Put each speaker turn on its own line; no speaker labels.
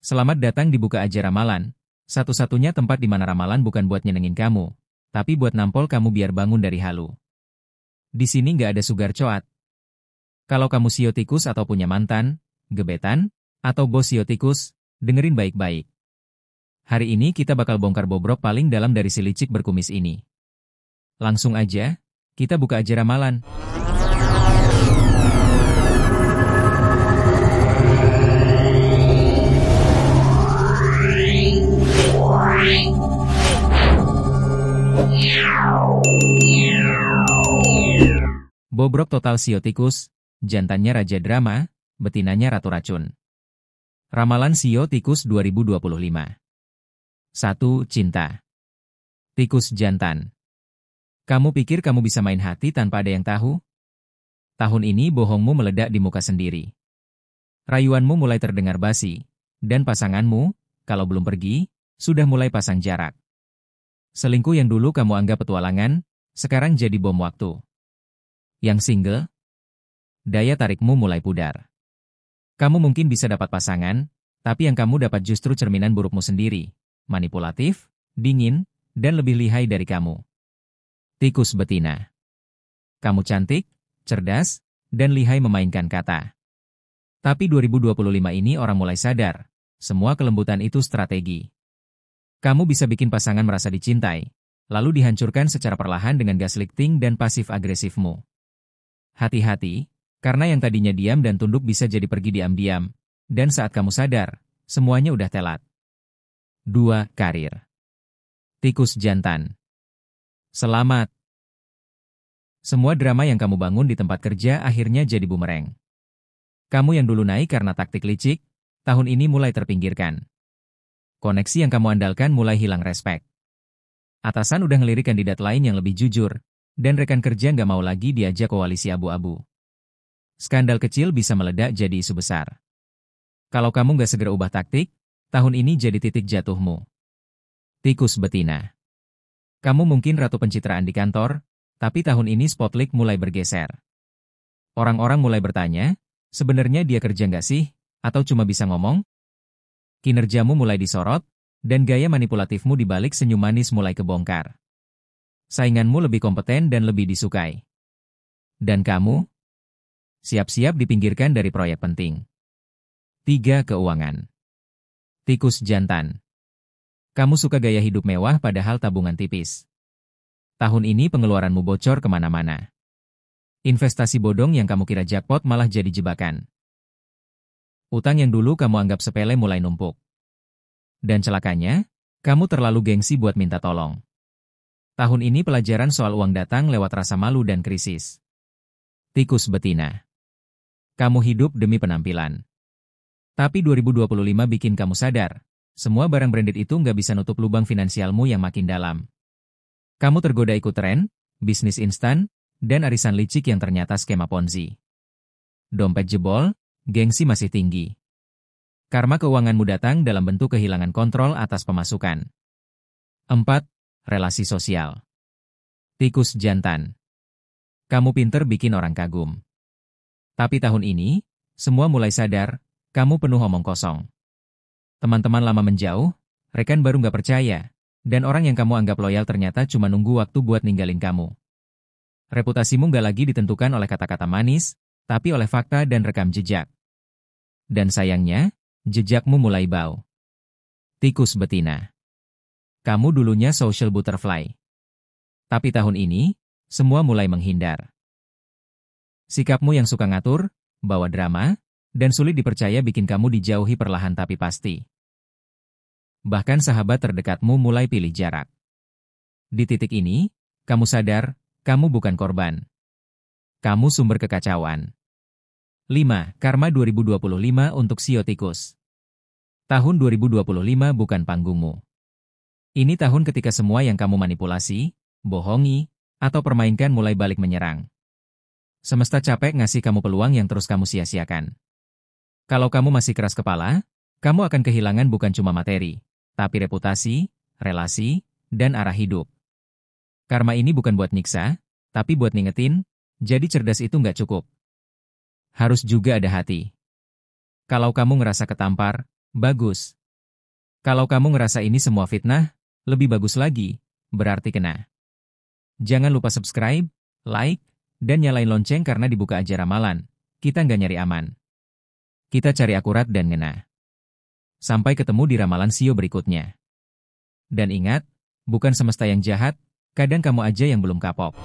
Selamat datang di Buka Aja Ramalan, satu-satunya tempat di mana ramalan bukan buat nyenengin kamu, tapi buat nampol kamu biar bangun dari halu. Di sini nggak ada sugar coat. Kalau kamu sio tikus atau punya mantan, gebetan, atau bos sio tikus, dengerin baik-baik. Hari ini kita bakal bongkar bobrok paling dalam dari si licik berkumis ini. Langsung aja, kita buka aja ramalan. Bobrok total sio tikus, jantannya raja drama, betinanya ratu racun. Ramalan sio tikus 2025. 1. Cinta. Tikus jantan. Kamu pikir kamu bisa main hati tanpa ada yang tahu? Tahun ini bohongmu meledak di muka sendiri. Rayuanmu mulai terdengar basi, dan pasanganmu, kalau belum pergi, sudah mulai pasang jarak. Selingkuh yang dulu kamu anggap petualangan, sekarang jadi bom waktu. Yang single, daya tarikmu mulai pudar. Kamu mungkin bisa dapat pasangan, tapi yang kamu dapat justru cerminan burukmu sendiri, manipulatif, dingin, dan lebih lihai dari kamu. Tikus betina. Kamu cantik, cerdas, dan lihai memainkan kata. Tapi 2025 ini orang mulai sadar, semua kelembutan itu strategi. Kamu bisa bikin pasangan merasa dicintai, lalu dihancurkan secara perlahan dengan gaslighting dan pasif agresifmu. Hati-hati, karena yang tadinya diam dan tunduk bisa jadi pergi diam-diam, dan saat kamu sadar, semuanya udah telat. 2. Karir. Tikus jantan. Selamat. Semua drama yang kamu bangun di tempat kerja akhirnya jadi bumerang. Kamu yang dulu naik karena taktik licik, tahun ini mulai terpinggirkan. Koneksi yang kamu andalkan mulai hilang respek. Atasan udah ngelirik kandidat lain yang lebih jujur, dan rekan kerja nggak mau lagi diajak koalisi abu-abu. Skandal kecil bisa meledak jadi isu besar. Kalau kamu nggak segera ubah taktik, tahun ini jadi titik jatuhmu. Tikus betina. Kamu mungkin ratu pencitraan di kantor, tapi tahun ini spotlight mulai bergeser. Orang-orang mulai bertanya, sebenarnya dia kerja nggak sih, atau cuma bisa ngomong? Kinerjamu mulai disorot, dan gaya manipulatifmu di balik senyum manis mulai kebongkar. Sainganmu lebih kompeten dan lebih disukai. Dan kamu? Siap-siap dipinggirkan dari proyek penting. 3. Keuangan. Tikus jantan. Kamu suka gaya hidup mewah padahal tabungan tipis. Tahun ini pengeluaranmu bocor kemana-mana. Investasi bodong yang kamu kira jackpot malah jadi jebakan. Utang yang dulu kamu anggap sepele mulai numpuk. Dan celakanya, kamu terlalu gengsi buat minta tolong. Tahun ini pelajaran soal uang datang lewat rasa malu dan krisis. Tikus betina. Kamu hidup demi penampilan. Tapi 2025 bikin kamu sadar, semua barang branded itu nggak bisa nutup lubang finansialmu yang makin dalam. Kamu tergoda ikut tren, bisnis instan, dan arisan licik yang ternyata skema Ponzi. Dompet jebol, gengsi masih tinggi. Karma keuanganmu datang dalam bentuk kehilangan kontrol atas pemasukan. 4. Relasi sosial. Tikus jantan. Kamu pinter bikin orang kagum. Tapi tahun ini, semua mulai sadar, kamu penuh omong kosong. Teman-teman lama menjauh, rekan baru nggak percaya, dan orang yang kamu anggap loyal ternyata cuma nunggu waktu buat ninggalin kamu. Reputasimu nggak lagi ditentukan oleh kata-kata manis, tapi oleh fakta dan rekam jejak. Dan sayangnya, jejakmu mulai bau. Tikus betina. Kamu dulunya social butterfly. Tapi tahun ini, semua mulai menghindar. Sikapmu yang suka ngatur, bawa drama, dan sulit dipercaya bikin kamu dijauhi perlahan tapi pasti. Bahkan sahabat terdekatmu mulai pilih jarak. Di titik ini, kamu sadar, kamu bukan korban. Kamu sumber kekacauan. 5. Karma 2025 untuk sio tikus. Tahun 2025 bukan panggungmu. Ini tahun ketika semua yang kamu manipulasi, bohongi, atau permainkan mulai balik menyerang. Semesta capek ngasih kamu peluang yang terus kamu sia-siakan. Kalau kamu masih keras kepala, kamu akan kehilangan bukan cuma materi, tapi reputasi, relasi, dan arah hidup. Karma ini bukan buat nyiksa, tapi buat ngingetin, jadi cerdas itu nggak cukup. Harus juga ada hati. Kalau kamu ngerasa ketampar, Bagus. Kalau kamu ngerasa ini semua fitnah, lebih bagus lagi, berarti kena. Jangan lupa subscribe, like, dan nyalain lonceng karena dibuka aja ramalan. Kita nggak nyari aman. Kita cari akurat dan ngena. Sampai ketemu di ramalan Sio berikutnya. Dan ingat, bukan semesta yang jahat, kadang kamu aja yang belum kapok.